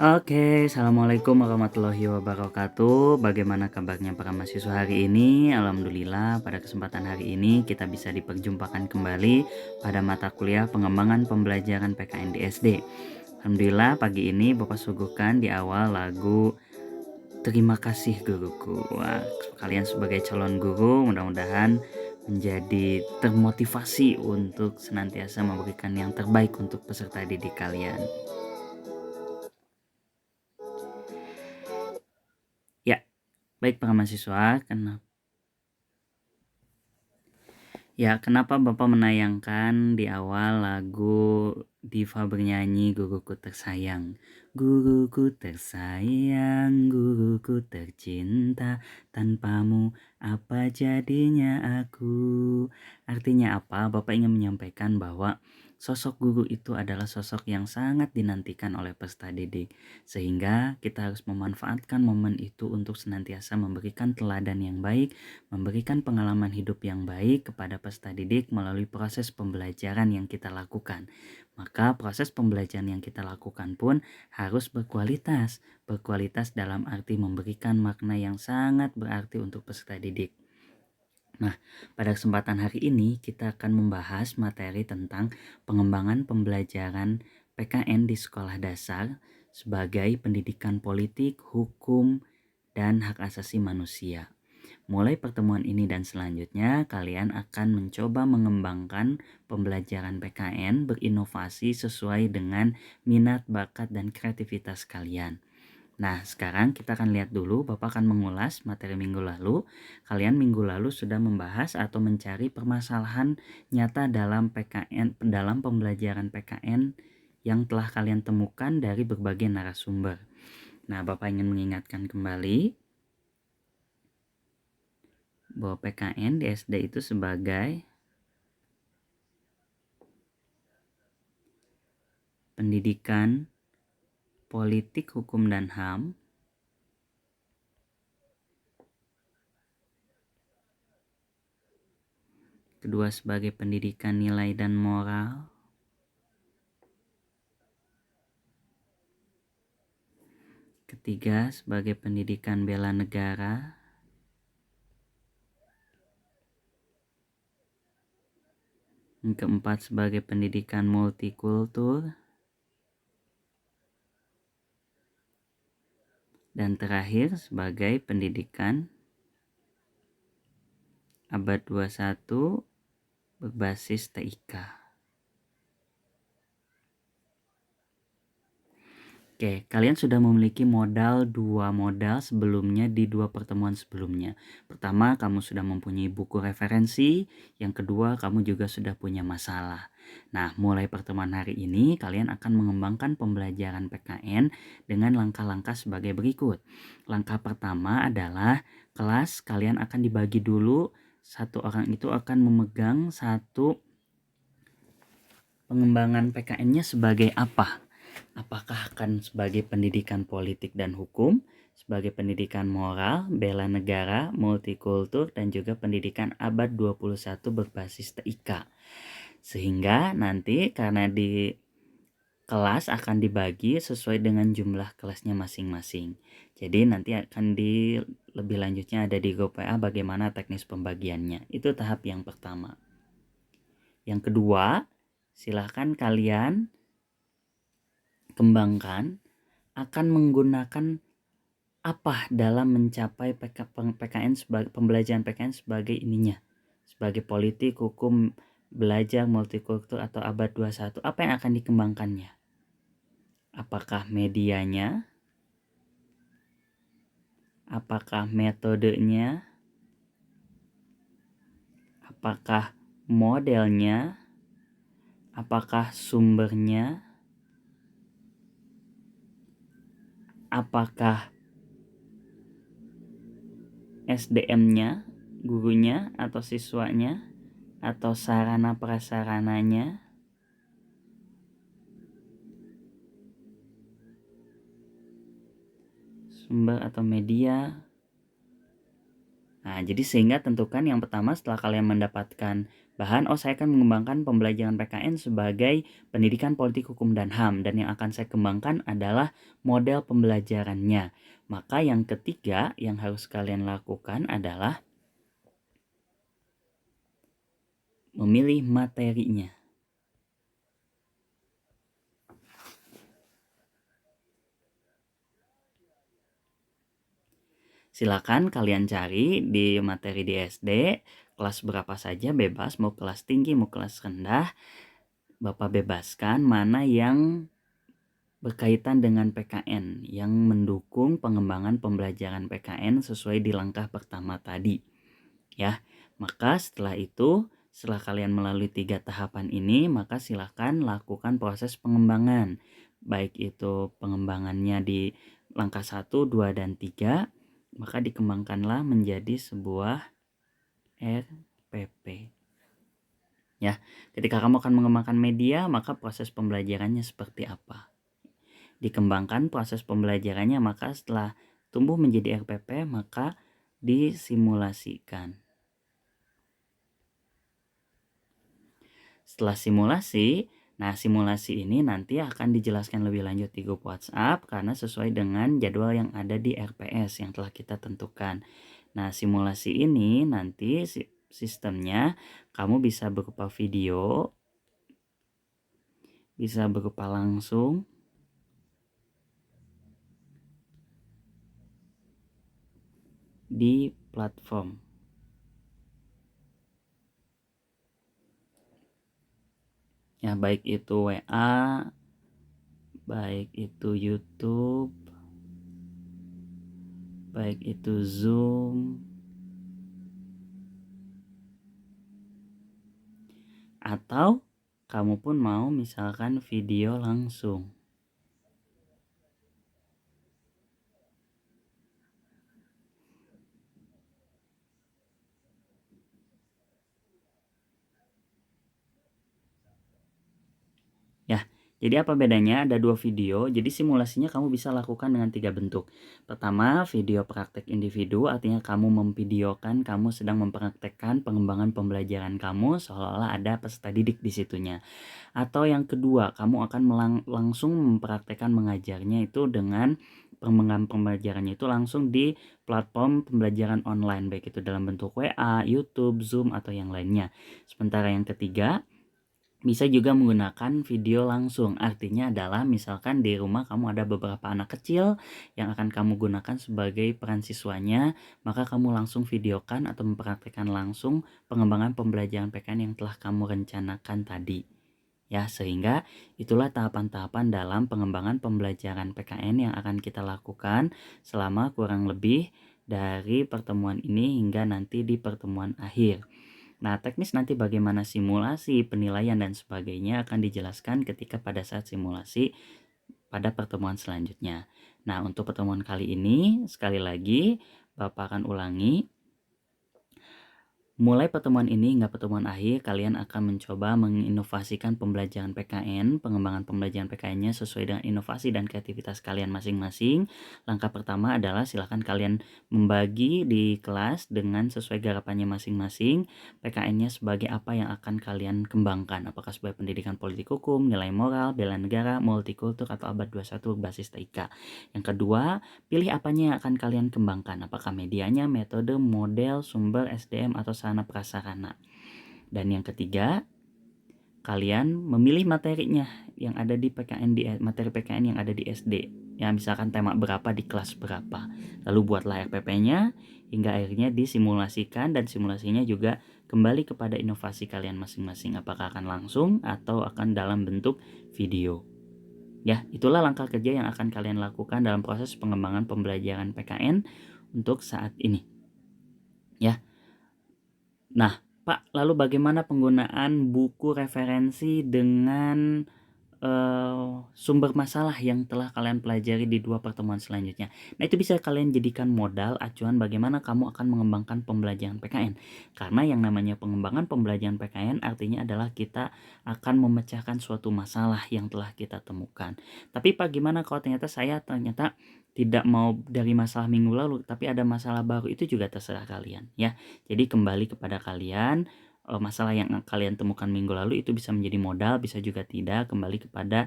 Oke, assalamualaikum warahmatullahi wabarakatuh. Bagaimana kabarnya para mahasiswa hari ini? Alhamdulillah, pada kesempatan hari ini kita bisa diperjumpakan kembali pada mata kuliah pengembangan pembelajaran PKN di SD. Alhamdulillah, pagi ini Bapak suguhkan di awal lagu Terima Kasih Guruku. Wah, kalian sebagai calon guru mudah-mudahan menjadi termotivasi untuk senantiasa memberikan yang terbaik untuk peserta didik kalian. Ya, baik para mahasiswa, kenapa Bapak menayangkan di awal lagu Diva bernyanyi Guruku Tersayang? Guruku tersayang, guruku tercinta, tanpamu apa jadinya aku? Artinya apa? Bapak ingin menyampaikan bahwa sosok guru itu adalah sosok yang sangat dinantikan oleh peserta didik. Sehingga kita harus memanfaatkan momen itu untuk senantiasa memberikan teladan yang baik, memberikan pengalaman hidup yang baik kepada peserta didik melalui proses pembelajaran yang kita lakukan. Maka proses pembelajaran yang kita lakukan pun harus berkualitas. Berkualitas dalam arti memberikan makna yang sangat berarti untuk peserta didik. Nah, pada kesempatan hari ini kita akan membahas materi tentang pengembangan pembelajaran PKN di sekolah dasar sebagai pendidikan politik, hukum, dan hak asasi manusia. Mulai pertemuan ini dan selanjutnya, kalian akan mencoba mengembangkan pembelajaran PKN berinovasi sesuai dengan minat, bakat, dan kreativitas kalian. Nah, sekarang kita akan lihat dulu, Bapak akan mengulas materi minggu lalu. Kalian minggu lalu sudah membahas atau mencari permasalahan nyata dalam dalam pembelajaran PKN yang telah kalian temukan dari berbagai narasumber. Nah, Bapak ingin mengingatkan kembali bahwa PKN di SD itu sebagai pendidikan politik, hukum, dan HAM. Kedua, sebagai pendidikan nilai dan moral. Ketiga, sebagai pendidikan bela negara. Yang keempat, sebagai pendidikan multikultur. Dan terakhir, sebagai pendidikan abad 21 berbasis TIK. Oke, kalian sudah memiliki dua modal sebelumnya di dua pertemuan sebelumnya. Pertama, kamu sudah mempunyai buku referensi. Yang kedua, kamu juga sudah punya masalah. Nah, mulai pertemuan hari ini, kalian akan mengembangkan pembelajaran PKN dengan langkah-langkah sebagai berikut. Langkah pertama adalah kelas kalian akan dibagi dulu. Satu orang itu akan memegang satu pengembangan PKN-nya sebagai apa? Apakah akan sebagai pendidikan politik dan hukum, sebagai pendidikan moral, bela negara, multikultur, dan juga pendidikan abad 21 berbasis TIK. Sehingga nanti karena di kelas akan dibagi sesuai dengan jumlah kelasnya masing-masing. Jadi nanti akan lebih lanjutnya ada di grup WA bagaimana teknis pembagiannya. Itu tahap yang pertama. Yang kedua, silahkan kalian kembangkan akan menggunakan apa dalam mencapai PKN sebagai pembelajaran PKN sebagai ininya, sebagai politik, hukum, belajar, multikultur atau abad 21. Apa yang akan dikembangkannya? Apakah medianya? Apakah metodenya? Apakah modelnya? Apakah sumbernya? Apakah SDM-nya, gurunya atau siswanya, atau sarana prasarananya? Sumber atau media. Nah, jadi sehingga tentukan yang pertama setelah kalian mendapatkan bahan, saya akan mengembangkan pembelajaran PKN sebagai pendidikan politik hukum dan HAM, dan yang akan saya kembangkan adalah model pembelajarannya. Maka yang ketiga yang harus kalian lakukan adalah memilih materinya. Silakan kalian cari di materi di SD, kelas berapa saja bebas, mau kelas tinggi, mau kelas rendah, Bapak bebaskan mana yang berkaitan dengan PKN, yang mendukung pengembangan pembelajaran PKN sesuai di langkah pertama tadi. Ya, maka setelah itu, setelah kalian melalui 3 tahapan ini, maka silakan lakukan proses pengembangan. Baik itu pengembangannya di langkah 1, 2, dan 3, maka dikembangkanlah menjadi sebuah RPP. Ya, ketika kamu akan mengembangkan media, maka proses pembelajarannya seperti apa? Dikembangkan proses pembelajarannya, maka setelah tumbuh menjadi RPP, maka disimulasikan. Setelah simulasi, nah simulasi ini nanti akan dijelaskan lebih lanjut di grup WhatsApp karena sesuai dengan jadwal yang ada di RPS yang telah kita tentukan. Nah, simulasi ini nanti sistemnya kamu bisa berupa video, bisa berupa langsung, di platform. Ya, baik itu WA, baik itu YouTube, baik itu Zoom, atau kamu pun mau misalkan video langsung. Ya, jadi apa bedanya? Ada 2 video, jadi simulasinya kamu bisa lakukan dengan 3 bentuk. Pertama, video praktek individu, artinya kamu memvideokan kamu sedang mempraktekkan pengembangan pembelajaran kamu seolah-olah ada peserta didik di situnya. Atau yang kedua, kamu akan langsung mempraktekkan mengajarnya itu dengan pengembangan pembelajarannya itu langsung di platform pembelajaran online, baik itu dalam bentuk WA, YouTube, Zoom, atau yang lainnya. Sementara yang ketiga, bisa juga menggunakan video langsung, artinya adalah misalkan di rumah kamu ada beberapa anak kecil yang akan kamu gunakan sebagai peran siswanya, maka kamu langsung videokan atau mempraktekkan langsung pengembangan pembelajaran PKN yang telah kamu rencanakan tadi. Ya, sehingga itulah tahapan-tahapan dalam pengembangan pembelajaran PKN yang akan kita lakukan selama kurang lebih dari pertemuan ini hingga nanti di pertemuan akhir. Nah, teknis nanti bagaimana simulasi, penilaian, dan sebagainya akan dijelaskan ketika pada saat simulasi pada pertemuan selanjutnya. Nah, untuk pertemuan kali ini, sekali lagi, Bapak akan ulangi. Mulai pertemuan ini hingga pertemuan akhir, kalian akan mencoba menginovasikan pembelajaran PKN, pengembangan pembelajaran PKN-nya sesuai dengan inovasi dan kreativitas kalian masing-masing. Langkah pertama adalah silakan kalian membagi di kelas dengan sesuai garapannya masing-masing. PKN-nya sebagai apa yang akan kalian kembangkan, apakah sebagai pendidikan politik hukum, nilai moral, bela negara, multikultur, atau abad 21 berbasis TIK. Yang kedua, pilih apanya yang akan kalian kembangkan, apakah medianya, metode, model, sumber, SDM, atau sarana prasarana. Dan yang ketiga, kalian memilih materinya yang ada di PKN, di materi PKN yang ada di SD. Ya, misalkan tema berapa di kelas berapa. Lalu buatlah RPP-nya hingga akhirnya disimulasikan, dan simulasinya juga kembali kepada inovasi kalian masing-masing, apakah akan langsung atau akan dalam bentuk video. Ya, itulah langkah kerja yang akan kalian lakukan dalam proses pengembangan pembelajaran PKN untuk saat ini. Ya. Nah, Pak, lalu bagaimana penggunaan buku referensi dengan sumber masalah yang telah kalian pelajari di 2 pertemuan selanjutnya. Nah, itu bisa kalian jadikan modal acuan bagaimana kamu akan mengembangkan pembelajaran PKN. Karena yang namanya pengembangan pembelajaran PKN artinya adalah kita akan memecahkan suatu masalah yang telah kita temukan. Tapi Pak, gimana kalau saya ternyata tidak mau dari masalah minggu lalu, tapi ada masalah baru, itu juga terserah kalian ya. Jadi kembali kepada kalian, masalah yang kalian temukan minggu lalu itu bisa menjadi modal, bisa juga tidak, kembali kepada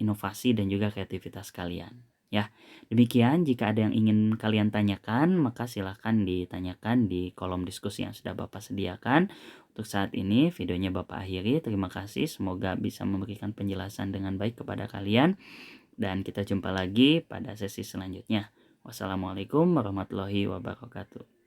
inovasi dan juga kreativitas kalian ya. Demikian, jika ada yang ingin kalian tanyakan maka silahkan ditanyakan di kolom diskusi yang sudah Bapak sediakan. Untuk saat ini videonya Bapak akhiri. Terima kasih, semoga bisa memberikan penjelasan dengan baik kepada kalian dan kita jumpa lagi pada sesi selanjutnya. Wassalamualaikum warahmatullahi wabarakatuh.